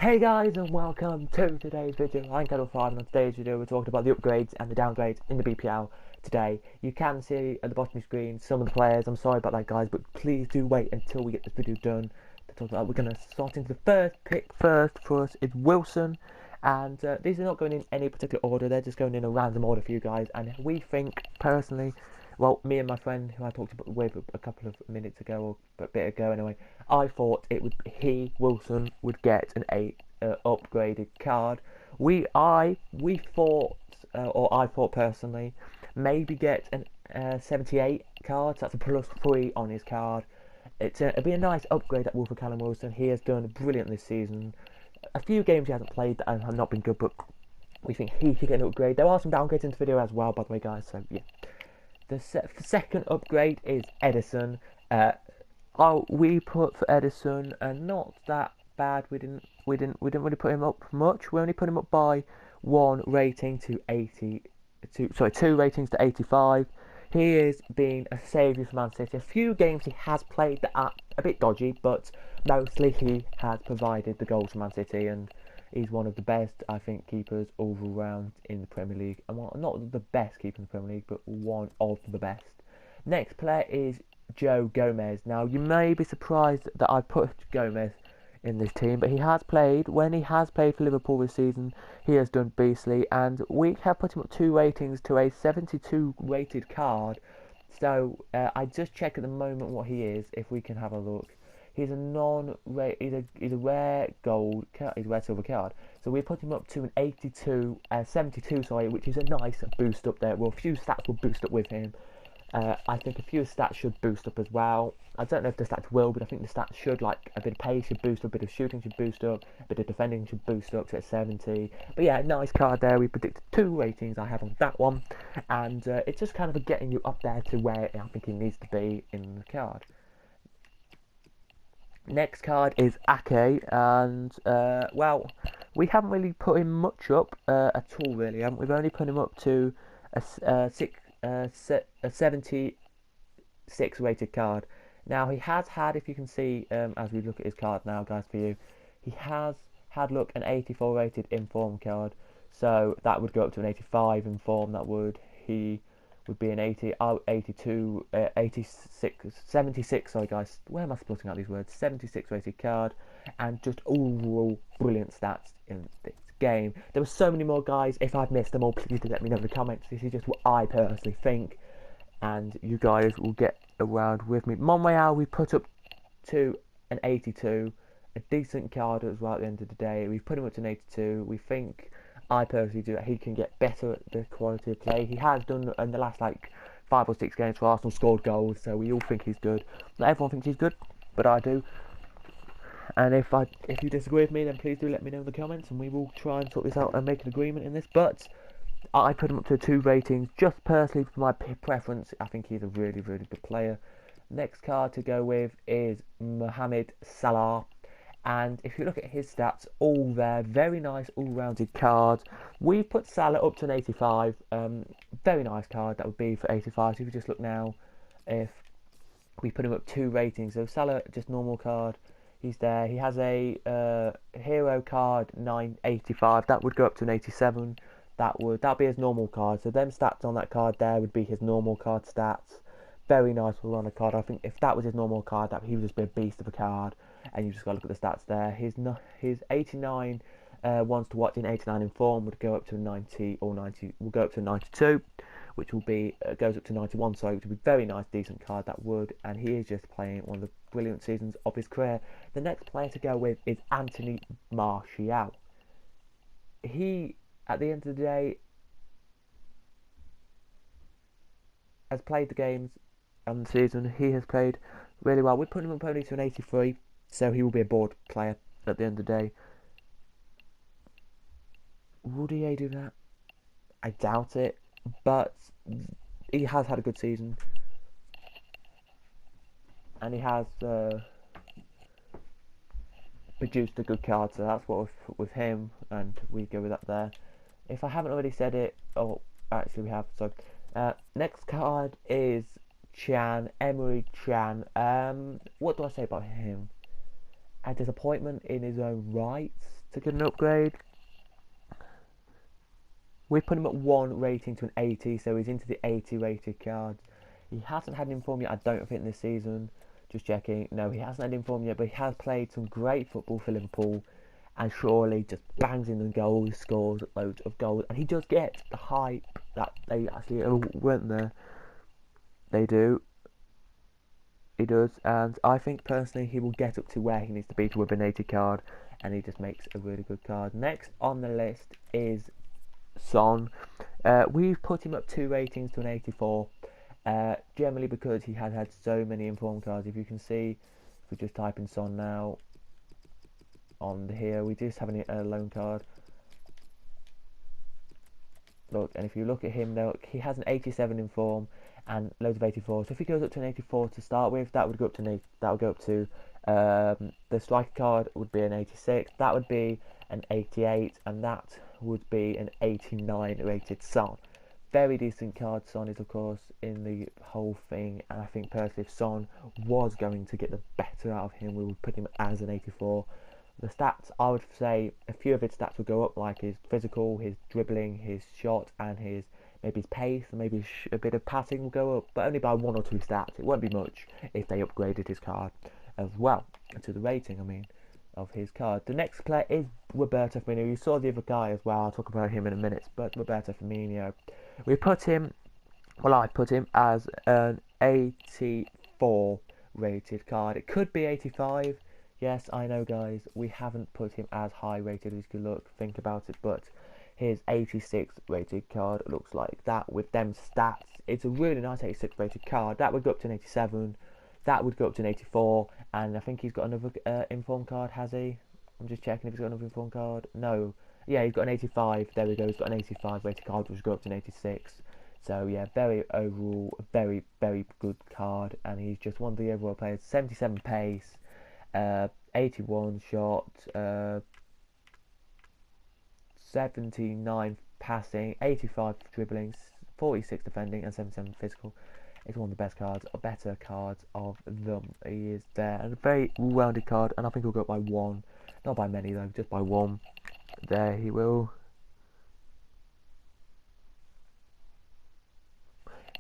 Hey guys, and welcome to today's video. I'm Kettle5, and on today's video we're talking about the upgrades and the downgrades in the BPL today. You can see at the bottom of the screen some of the players. I'm sorry about that, guys, but please do wait until we get this video done to talk about. We're going to start into the first pick. First for us is Wilson, and these are not going in any particular order. They're just going in a random order for you guys, and we think personally, well, me and my friend who I talked with a couple of minutes ago, or a bit ago anyway, I thought Wilson would get an 8 upgraded card. I thought personally, maybe get an 78 card. So that's a +3 on his card. It'd be a nice upgrade at Wolf of Callum Wilson. He has done brilliant this season. A few games he hasn't played that have not been good, but we think he should get an upgrade. There are some downgrades in this video as well, by the way, guys. So yeah. The second upgrade is Edison. We put for Edison, and not that bad. We didn't really put him up much. We only put him up by 1 rating to 2 ratings to 85. He is being a saviour for Man City. A few games he has played that are a bit dodgy, but mostly he has provided the goals for Man City, and he's one of the best, I think, keepers all around in the Premier League. And well, not the best keeper in the Premier League, but one of the best. Next player is Joe Gomez. Now, you may be surprised that I put Gomez in this team, but when he has played for Liverpool this season, he has done beastly, and we have put him up 2 ratings to a 72 rated card. So I just check at the moment what he is, if we can have a look. He's a rare gold card, he's a rare silver card. So we put him up to an 72, sorry, which is a nice boost up there. Well, a few stats will boost up with him. I think a few stats should boost up as well. I don't know if the stats will, but I think the stats should, like a bit of pace should boost up, a bit of shooting should boost up, a bit of defending should boost up to a 70. But yeah, nice card there. We predicted 2 ratings I have on that one, and it's just kind of getting you up there to where I think he needs to be in the card. Next card is Ake, and well, we haven't really put him much up at all, really. We've only put him up to a 76 rated card. Now, he has had, if you can see, as we look at his card now, guys, for you, he has had, look, an 84 rated inform card. So that would go up to an 85 inform. He would be an 82, 86, 76, sorry guys, where am I splitting out these words, 76 rated card, and just overall brilliant stats in this game. There were so many more, guys. If I've missed them all, please do let me know in the comments. This is just what I personally think, and you guys will get around with me. Monreal we put up to an 82, a decent card as well at the end of the day. We've put him up to an 82. We think, I personally do, that he can get better at the quality of play. He has done in the last 5 or 6 games for Arsenal, scored goals, so we all think he's good. Not everyone thinks he's good, but I do. And if you disagree with me, then please do let me know in the comments, and we will try and sort this out and make an agreement in this. But I put him up to 2 ratings, just personally for my preference. I think he's a really, really good player. Next card to go with is Mohamed Salah. And if you look at his stats, all there, very nice all-rounded cards. We've put Salah up to an 85. Very nice card that would be for 85. So if you just look now, if we put him up 2 ratings, so Salah just normal card, he's there. He has a hero card 985. That would go up to an 87. That'd be his normal card. So them stats on that card there would be his normal card stats. Very nice all-rounded card. I think if that was his normal card, he would just be a beast of a card. And you just got to look at the stats there. His 89 ones to watch in 89 in form would go up to 90 or 90. Will go up to 92, which will be goes up to 91. So it would be a very nice, decent card that would. And he is just playing one of the brilliant seasons of his career. The next player to go with is Anthony Martial. He, at the end of the day, has played the games and the season. He has played really well. We're putting him up only to an 83. So he will be a board player at the end of the day. Would he do that? I doubt it. But he has had a good season. And he has produced a good card. So that's what we've put with him. And we go with that there. If I haven't already said it. Oh, actually we have. So next card is Emery Chan. What do I say about him? A disappointment in his own right. to get an upgrade. We put him at 1 rating to an 80, so he's into the 80 rated cards. He hasn't had an inform yet, I don't think, this season. Just checking. No, he hasn't had an inform yet, but he has played some great football for Liverpool. And surely just bangs in the goals, scores loads of goals. And he does get the hype that they actually weren't there. They do. He does. And I think personally he will get up to where he needs to be to win an 80 card. And he just makes a really good card. Next on the list is Son. We've put him up 2 ratings to an 84. Generally because he has had so many informed cards. If you can see, if we just type in Son now on here, we just have a loan card. Look, and if you look at him, look, he has an 87 in form and loads of 84. So if he goes up to an 84 to start with, that would go up to the striker card would be an 86. That would be an 88, and that would be an 89 rated Son. Very decent card. Son is of course in the whole thing, and I think personally if Son was going to get the better out of him, we would put him as an 84. The stats, I would say a few of his stats would go up, like his physical, his dribbling, his shot, and maybe his pace, and maybe a bit of passing will go up, but only by 1 or 2 stats. It won't be much if they upgraded his card as well to the rating, of his card. The next player is Roberto Firmino. You saw the other guy as well. I'll talk about him in a minute, but Roberto Firmino, I put him as an 84 rated card. It could be 85. Yes, I know, guys, we haven't put him as high rated as you could think about it, but his 86 rated card looks like that with them stats. It's a really nice 86 rated card. That would go up to an 87. That would go up to an 84. And I think he's got another inform card, has he? I'm just checking if he's got another inform card. No. Yeah, he's got an 85. There we go. He's got an 85 rated card, which would go up to an 86. So, yeah, overall, very, very good card. And he's just one of the overall players. 77 pace. 81 shot, 79 passing, 85 dribbling, 46 defending, and 77 physical. It's one of the best cards, or better cards of them. He is there, and a very well-rounded card, and I think he'll go up by 1. Not by many though, just by 1. There he will.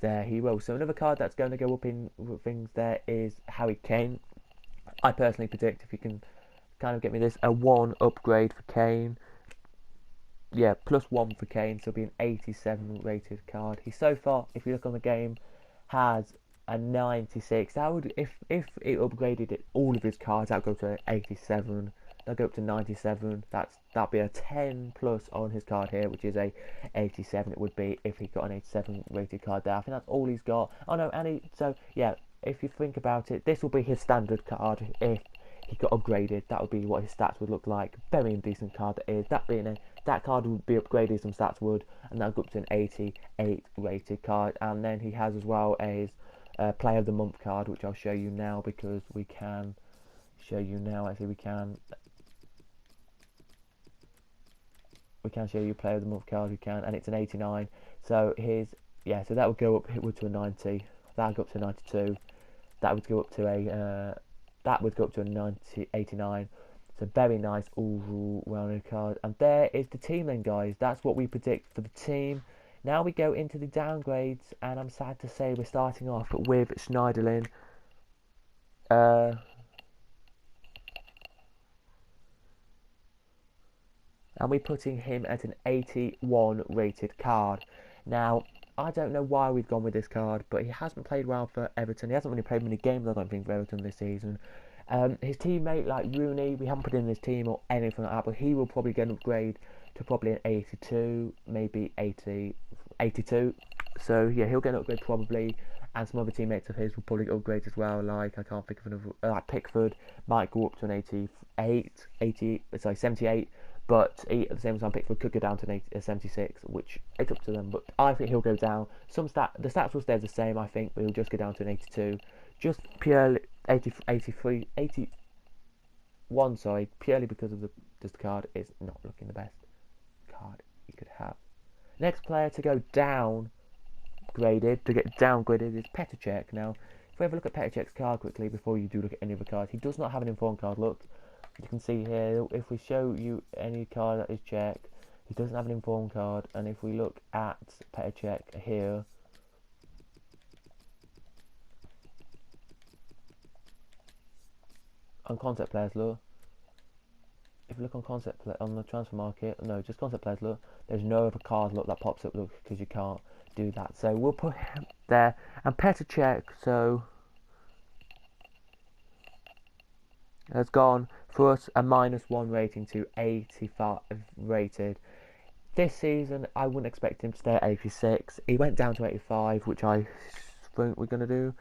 There he will. So another card that's going to go up in things there is Harry Kane. I personally predict, if you can kind of get me this, a 1 upgrade for Kane. Yeah, plus 1 for Kane, so it'll be an 87 rated card. He so far, if you look on the game, has a 96. That would, if it upgraded all of his cards, that would go to 87. That'll go up to 97. That'd be a 10 plus on his card here, which is a 87. It would be if he got an 87 rated card there. I think that's all he's got. Oh no, so yeah. If you think about it, this will be his standard card if he got upgraded. That would be what his stats would look like. Very decent card that is. That card would be upgraded, some stats would, and that would go up to an 88 rated card. And then he has as well a Player of the Month card, which I'll show you now because we can show you now. Actually, we can show you Player of the Month card. We can, and it's an 89. So so that would go up to a 90. That would go up to 92. That would go up to a 89. It's a very nice all rounded card. And there is the team then, guys. That's what we predict for the team. Now we go into the downgrades, and I'm sad to say we're starting off with Schneiderlin. And we're putting him at an 81 rated card. Now, I don't know why we've gone with this card, but he hasn't played well for Everton. He hasn't really played many games, I don't think, for Everton this season. His teammate, like Rooney, we haven't put in his team or anything like that, but he will probably get an upgrade to probably an 82, maybe 82. So, yeah, he'll get an upgrade probably, and some other teammates of his will probably get upgrades as well, like, I can't think of another, like Pickford might go up to an 78. But at the same time, Pickford could go down to a 76, which it's up to them. But I think he'll go down. The stats will stay the same, I think, but he'll just go down to an 82. Just purely 81, sorry, purely because of the card is not looking the best card you could have. Next player to get downgraded is Petr Cech. Now, if we have a look at Petr Cech's card quickly before you do look at any other cards, he does not have an informed card. Look, you can see here, if we show you any card that is check, he doesn't have an inform card, and if we look at Petr Cech here, on concept players, look. If you look on on the transfer market, no, just concept players, look. There's no other card, look, that pops up, look, because you can't do that. So we'll put him there, and Petr Cech, so has gone for us a -1 rating to 85 rated. This season, I wouldn't expect him to stay at 86. He went down to 85, which I think we're going to do.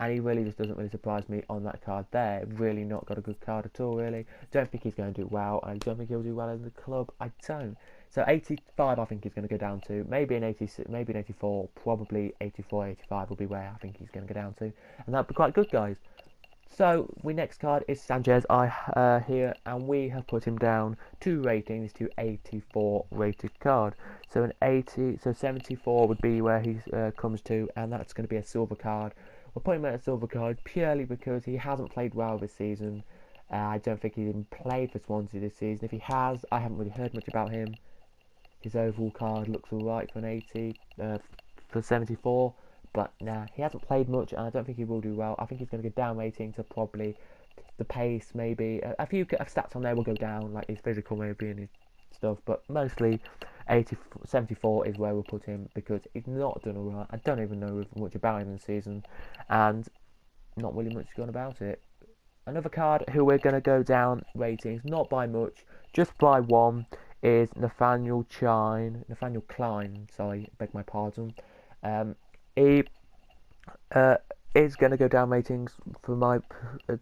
And he really just doesn't really surprise me on that card there. Really not got a good card at all, really. Don't think he's going to do well. I don't think he'll do well in the club. I don't. So 85 I think he's going to go down to. Maybe an 86, maybe an 84. Probably 84, 85 will be where I think he's going to go down to. And that'd be quite good, guys. So, we next card is Sanchez here, and we have put him down 2 ratings to 84 rated card. So an 74 would be where he comes to, and that's going to be a silver card. We're putting him at a silver card purely because he hasn't played well this season. I don't think he's even played for Swansea this season. If he has, I haven't really heard much about him. His overall card looks alright for an 80, for 74. But nah, he hasn't played much, and I don't think he will do well. I think he's going to go down rating to probably the pace, maybe. A few stats on there will go down, like his physical maybe and his stuff. But mostly 74 is where we'll put him, because he's not done alright. I don't even know much about him this season, and not really much gone about it. Another card who we're going to go down ratings, not by much, just by 1, is Nathaniel Klein. Sorry, beg my pardon. He is going to go down ratings for my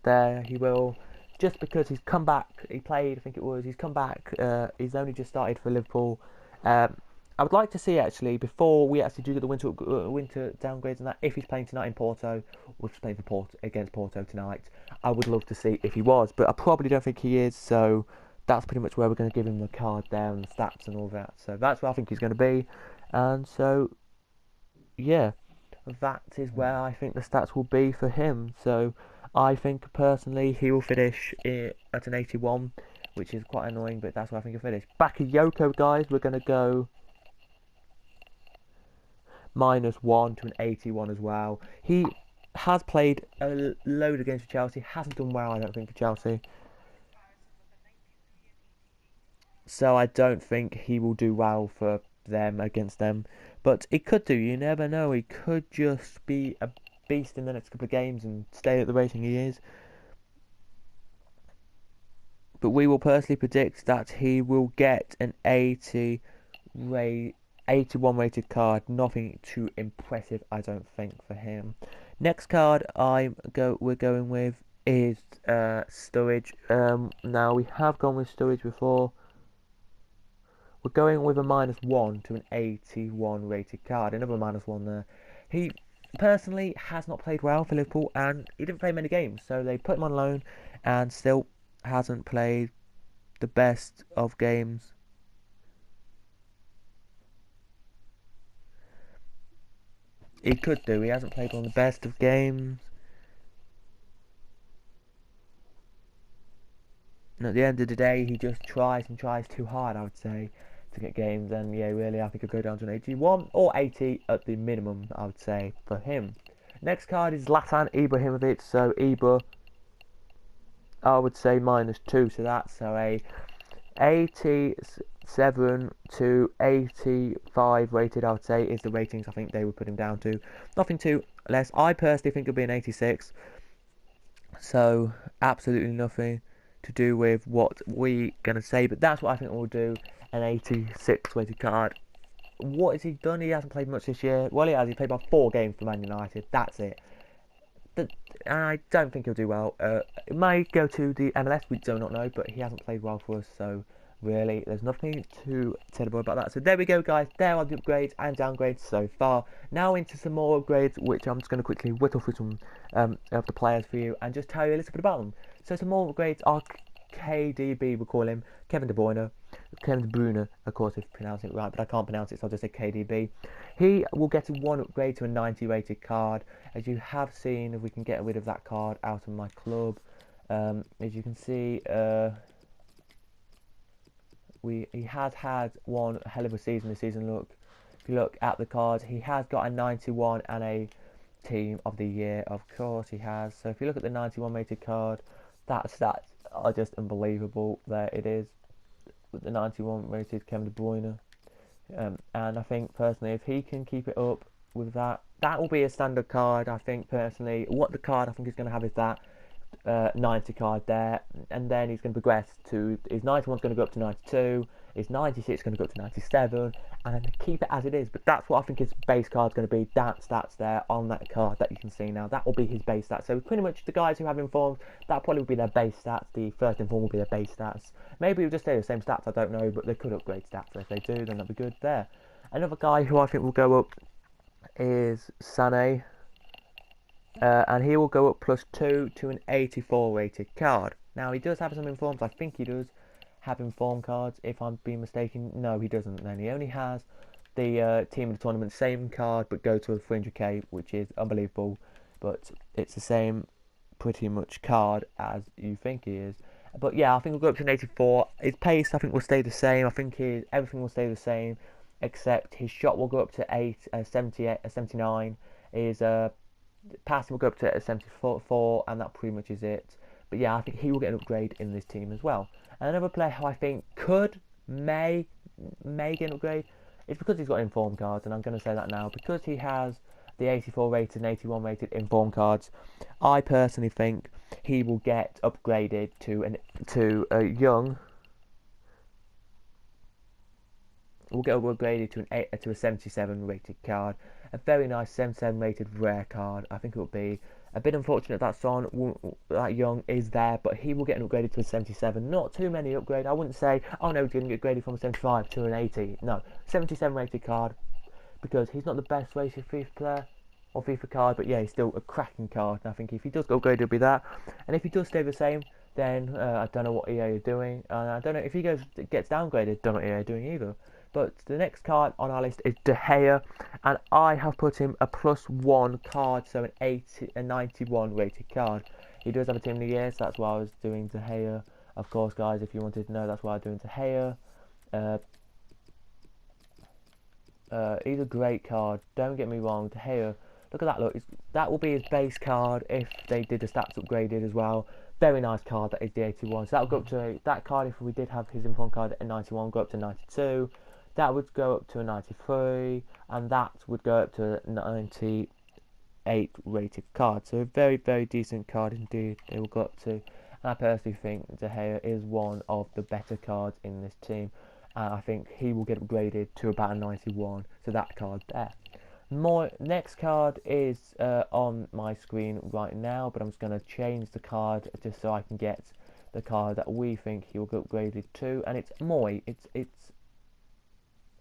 there. He will, just because he's come back. He played, I think it was. He's come back. He's only just started for Liverpool. I would like to see, actually, before we actually do the winter downgrades and that, if he's playing tonight in Porto, or if he's playing for against Porto tonight, I would love to see if he was, but I probably don't think he is. So that's pretty much where we're going to give him the card there and the stats and all that. So that's where I think he's going to be, and so yeah. That is where I think the stats will be for him. So I think personally he will finish at an 81, which is quite annoying, but that's where I think he'll finish. Bakayoko, guys, we're going to go -1 to an 81 as well. He has played a load against Chelsea, hasn't done well, I don't think, for Chelsea. So I don't think he will do well for them against them, but it could do. You never know. He could just be a beast in the next couple of games and stay at the rating he is. But we will personally predict that he will get an 81 rated card. Nothing too impressive, I don't think, for him. Next card we're going with is Sturridge. Now we have gone with Sturridge before. We're going with a -1 to an 81 rated card. Another -1 there. He personally has not played well for Liverpool, and he didn't play many games, so they put him on loan, and still hasn't played the best of games. He could do. He hasn't played on the best of games. And at the end of the day, he just tries and tries too hard, I would say, to get games. And yeah, really, I think he'll go down to an 81 or 80 at the minimum, I would say, for him. Next card is Zlatan Ibrahimovic. So Ibra, I would say -2 to that. So a 87 to 85 rated, I would say, is the ratings I think they would put him down to. Nothing too less. I personally think it'll be an 86. So absolutely nothing to do with what we're going to say, but that's what I think we'll do. An 86 rated card. What has he done? He hasn't played much this year. Well, he has. He played about 4 games for Man United. That's it. And I don't think he'll do well. It might go to the MLS. We do not know, but he hasn't played well for us. So really, there's nothing too terrible about that. So there we go, guys. There are the upgrades and downgrades so far. Now into some more upgrades, which I'm just going to quickly whittle through some of the players for you and just tell you a little bit about them. So some more upgrades are KDB, we call him, Kevin De Bruyne. Kevin De Bruyne, of course, if I pronounce it right, but I can't pronounce it, so I'll just say KDB. He will get a 1 upgrade to a 90 rated card. As you have seen, if we can get rid of that card out of my club, as you can see, he has had one hell of a season this season. Look, if you look at the cards, he has got a 91 and a Team of the Year, of course he has. So if you look at the 91 rated card, that stats are just unbelievable. There it is, with the 91 rated Kevin De Bruyne. And I think personally, if he can keep it up with that, that will be a standard card. I think personally, what the card I think he's going to have is that 90 card there, and then he's going to progress to his 91's going to go up to 92, his 96 is going to go up to 97, and then keep it as it is. But that's what I think his base card's going to be. That stats there on that card that you can see now, that will be his base stats. So pretty much the guys who have informed, that probably will be their base stats. The first inform will be their base stats. Maybe it'll just stay the same stats, I don't know, but they could upgrade stats. So if they do, then that'll be good there. Another guy who I think will go up is Sané. And he will go up +2 to an 84 rated card. Now he does have some informs. I think he does have inform cards, if I'm being mistaken. No, he doesn't. Then he only has the team of the tournament same card, but go to a 300k, which is unbelievable. But it's the same pretty much card as you think he is. But yeah, I think we'll go up to an 84. His pace, I think, will stay the same. I think everything will stay the same, except his shot will go up to 78, 79. His passing will go up to a 74, and that pretty much is it. But yeah, I think he will get an upgrade in this team as well. And another player who I think may get an upgrade is because he's got inform cards, and I'm going to say that now, because he has the 84 rated and 81 rated inform cards. I personally think he will get upgraded to a young. Will get upgraded to a 77 rated card. A very nice 77 rated rare card. I think it will be a bit unfortunate that that Young is there, but he will get an upgraded to a 77. Not too many upgrades. I wouldn't say, oh no, he's going to get upgraded from a 75 to an 80. No, 77 rated card, because he's not the best rated FIFA player or FIFA card, but yeah, he's still a cracking card. And I think if he does go upgraded, it'll be that. And if he does stay the same, then I don't know what EA are doing. And I don't know if he gets downgraded, don't know what EA are doing either. But the next card on our list is De Gea, and I have put him a +1 card, so a 91 rated card. He does have a team of the year, so that's why I was doing De Gea. Of course, guys, if you wanted to know, that's why I'm doing De Gea. He's a great card. Don't get me wrong, De Gea. Look at that. Look, that will be his base card if they did the stats upgraded as well. Very nice card. That is the 81. So that will go up to that card. If we did have his inform card at 91, go up to 92. That would go up to a 93, and that would go up to a 98 rated card. So a very, very decent card indeed. It will go up to. And I personally think De Gea is one of the better cards in this team. And I think he will get upgraded to about a 91. So that card there. Next card is on my screen right now, but I'm just going to change the card just so I can get the card that we think he will get upgraded to. And it's Moy. It's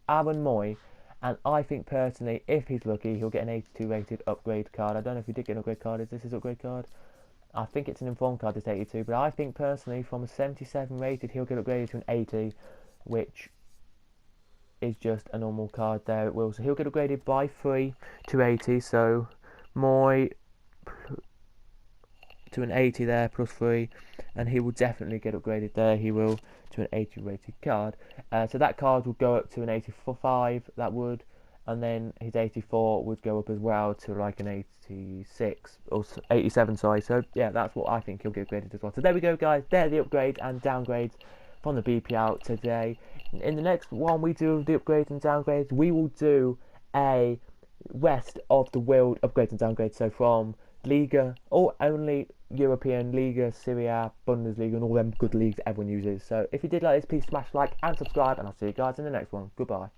Aaron Moy, and I think personally, if he's lucky, he'll get an 82 rated upgrade card. I don't know if he did get an upgrade card. Is this his upgrade card? I think it's an informed card, this 82, but I think personally, from a 77 rated, he'll get upgraded to an 80, which is just a normal card there. It will. So he'll get upgraded by 3 to 80. So Moy to an 80 there, +3, and he will definitely get upgraded there. He will to an 80 rated card. So that card would go up to an 85, that would, and then his 84 would go up as well to like an 86 or 87, sorry. So yeah, that's what I think he'll get upgraded as well. So there we go, guys. They're the upgrades and downgrades from the BPL today. In the next one we do the upgrades and downgrades, we will do a rest of the world upgrades and downgrades. So from Liga, or only European Liga, Serie A, Bundesliga, and all them good leagues everyone uses. So if you did like this, please smash like and subscribe, and I'll see you guys in the next one. Goodbye.